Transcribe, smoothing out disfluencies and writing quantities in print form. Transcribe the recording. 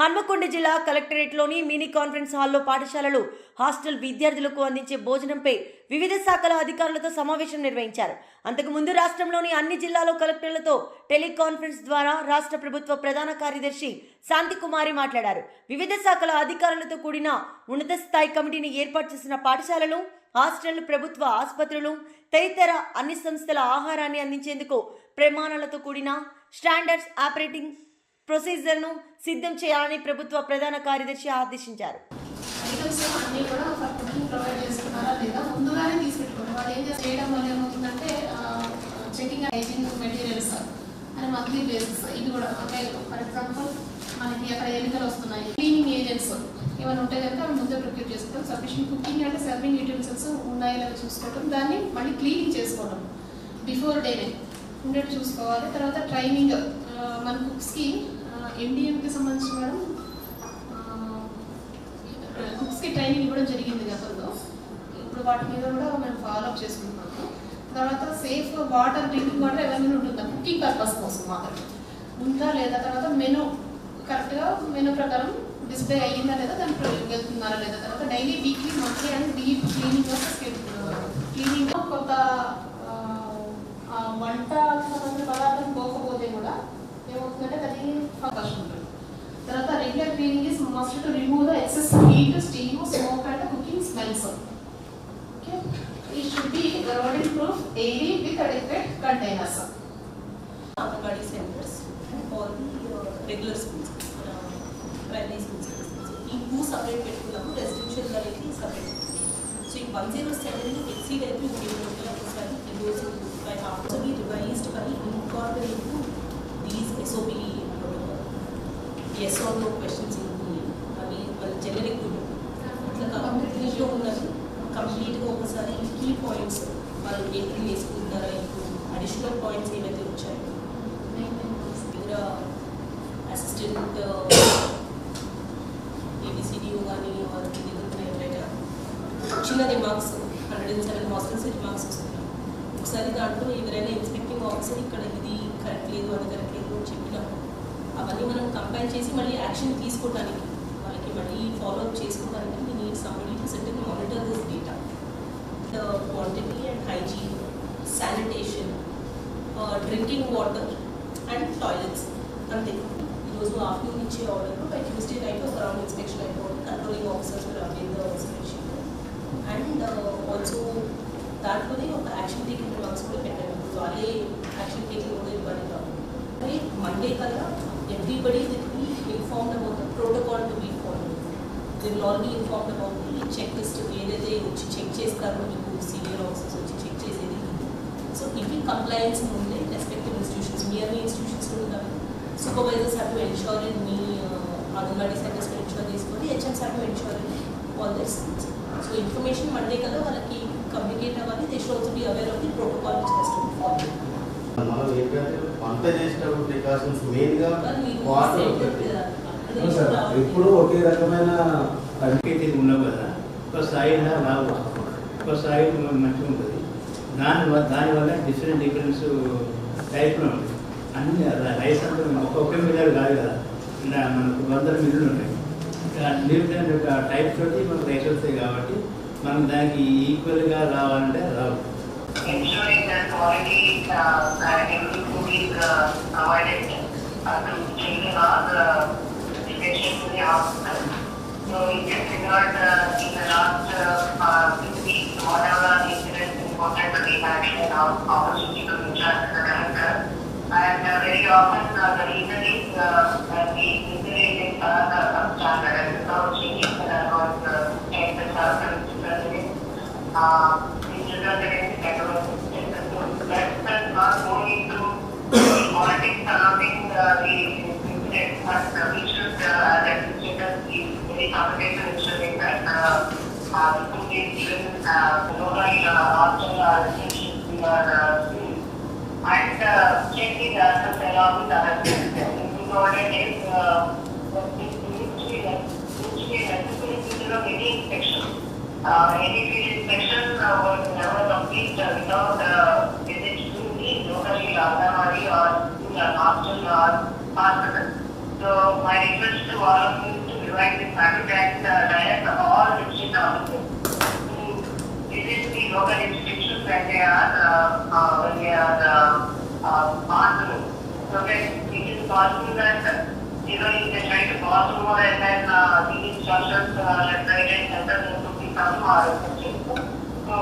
హన్మకొండ జిల్లా కలెక్టరేట్లోని mini conference హాల్లో పాఠశాలలు హాస్టల్ విద్యార్థులకు అందించే భోజనంపై వివిధ శాఖల అధికారులతో సమావేశం నిర్వహించారు. అంతకుముందు రాష్ట్రంలోని అన్ని జిల్లాలో కలెక్టర్లతో టెలికాన్ఫరెన్స్ ద్వారా రాష్ట్ర ప్రభుత్వ ప్రధాన కార్యదర్శి శాంతికుమారి మాట్లాడారు. వివిధ శాఖల అధికారులతో కూడిన ఉన్నత స్థాయి కమిటీని ఏర్పాటు చేసిన పాఠశాలలు, హాస్టళ్లు, ప్రభుత్వ ఆసుపత్రులు తదితర అన్ని సంస్థల ఆహారాన్ని అందించేందుకు ప్రమాణాలతో కూడిన స్టాండర్డ్స్ ఆపరేటింగ్ ప్రొసీజర్ను సిద్ధం చేయాలని ప్రభుత్వ ప్రధాన కార్యదర్శి ఆదేశించారు. చెకింగ్ హైజీన్ మెటీరియల్స్ అని మంత్లీ బేసిస్ ఇది కూడా అంటే ఫర్ ఎగ్జాంపుల్ మనకి అక్కడ ఎన్నికలు వస్తున్నాయి, క్లీనింగ్ ఏజెంట్స్ ఏమైనా ఉంటే కనుక అవి ముందే ప్రిపేర్ చేసుకోవడం, సఫిషియెంట్ కుకింగ్ అంటే సర్వింగ్ యూటెన్సిల్స్ ఉన్నాయో లేదో చూసుకోవడం, దాన్ని మళ్ళీ క్లీనింగ్ చేసుకోవడం బిఫోర్ డేనే ఉండేట్టు చూసుకోవాలి. తర్వాత ట్రైనింగ్ మన కుక్స్కి ఎన్డీఎంకి సంబంధించిన మేడం కుక్స్కి ట్రైనింగ్ ఇవ్వడం జరిగింది గతంలో. ఇప్పుడు వాటి మీద కూడా మేము ఫాలోఅప్ చేసుకుంటున్నాము. తర్వాత సేఫ్ వాటర్, డ్రింకింగ్ వాటర్ ఎవరిమైనా ఉంటుందా కుకింగ్ పర్పస్ కోసం మాత్రమే ఉందా లేదా, తర్వాత మెనూ కరెక్ట్గా మెనూ ప్రకారం డిస్ప్లే అయ్యిందా లేదా, దానికి వెళ్తున్నారా లేదా, తర్వాత daily, weekly, monthly and deep cleaning కొంత వంట సంబంధించిన పదార్థం పోకపోతే కూడా ఏమవుతుందంటే అది అవకాశం ఉంటుంది. తర్వాత regular cleaning is must to remove the excess heat, steam, smoke and cooking smells. Okay, it should be rodent proof, airy with adequate containers. Anganwadi centers and all the regular schools, primary schools. ఈ 2 separate పెట్టుకున్నాము, residential వాళ్ళకి separate. So ఈ 107 exceed అయితే ఒకసారి ఈరోజు by after be revised by incorporate these SOP yes or no questions ఉంటుంది. అవి వాళ్ళు జనరిక్ అట్లా కంప్లీట్గా ఉన్నది. కంప్లీట్గా ఒకసారి కీ పాయింట్స్ వాళ్ళు ఏమి వేసుకుంటారా, ఇప్పుడు అడిషనల్ పాయింట్స్ ఏవైతే వచ్చాయో ఇంకా అసిస్టెంట్ ABCDO కానీ ఎవరైనా చిన్న రిమార్క్స్ 107 హాస్టల్స్ రిమార్క్స్ వస్తున్నాయి. ఒకసారి దాంట్లో ఎవరైనా ఇన్స్పెక్టింగ్ ఆఫీసర్ ఇక్కడ ఇది కరెక్ట్ లేదు, అది కరెక్ట్ లేదు అని చెప్పినప్పుడు అవన్నీ మనం కంపైల్ చేసి మళ్ళీ యాక్షన్ తీసుకోవడానికి, వాళ్ళకి మళ్ళీ ఫాలోఅప్ చేసుకోవడానికి we need somebody to sit and monitor this data, the quantity and hygiene, sanitation, drinking water and toilets. అంతే ఈరోజు ఆఫ్టర్నూన్ ఇచ్చే ఆర్డర్లో బై ట్యూస్డే నైట్ ఒక రౌండ్ ఇన్స్పెక్షన్ అయిపోవడం, కంట్రోలింగ్ ఆఫీసర్స్ కూడా aware the inspection and also దాంట్లోనే ఒక action taking remarks కూడా పెట్టారు. వాళ్ళే యాక్షన్ టేకింగ్ కూడా ఇవ్వాలి కాబట్టి మండే కల్లా everybody will be informed about the protocol to be followed. They will all be informed about the checklist ఏదైతే వచ్చి చెక్ చేస్తారో మీకు సీనియర్ ఆఫీసర్స్ వచ్చి చెక్ చేసేది. సో ఇవి కంప్లయన్స్ ఉండే రెస్పెక్టివ్ ఇన్స్టిట్యూషన్స్, మీ అన్ని ఇన్స్టిట్యూషన్స్ ఉంటారు. Supervisors have to ensure in మీ అంగన్వాడీ సెంటర్స్ ఎన్షూర్ చేసుకోవాలి, HMs have to ensure in all their schools. So information Monday కల్లా వాళ్ళకి కమ్యూనికేట్ అవ్వాలి. They should also be aware of the protocol which has to be followed. మనం ఏంటంటే వంట చేసేటప్పుడు precautions మెయిన్గా వాటర్ ఎప్పుడు ఒకే రకమైన అడ్వకేటింగ్ ఉండవు కదా. ఒక సైడ్ రావు, ఒక సైడ్ మంచిగా ఉంటుంది. దానివల్ల డిఫరెన్స్ టైప్లో ఉంటుంది. అన్ని రైస్ అంటే ఒక్కొక్క మిల్లర్ కాదు కదా, ఇలా మనకు 100 మిల్లులు ఉంటాయి. డిఫరెంట్ టైప్స్ తోటి మనకు రైస్ వస్తాయి కాబట్టి మనం దానికి ఈక్వల్గా రావాలంటే రావు. Ensuring that quality and every food is provided to children or education to the hospital. So we can figure out in the last 6 weeks whatever incidents important we had an opportunity to interact with the collector. And very often the reason is the incident are standard and without changing was 10% that's not only to politics surrounding the incident, but we should legislators be very competent in ensuring that the food is given local hostel or institutions we are seeing, and checking ourselves along with other things. Important is usually necessary to do any inspection. Any field inspection was never complete without visit to the locally Anganwadi or hostel or hospital. So my request to all of you to revise this matter and direct all district officers to visit the local institutions when they are possible. So that it is possible that even if they try to pass over and then these instructions left, right, and center, there could be some So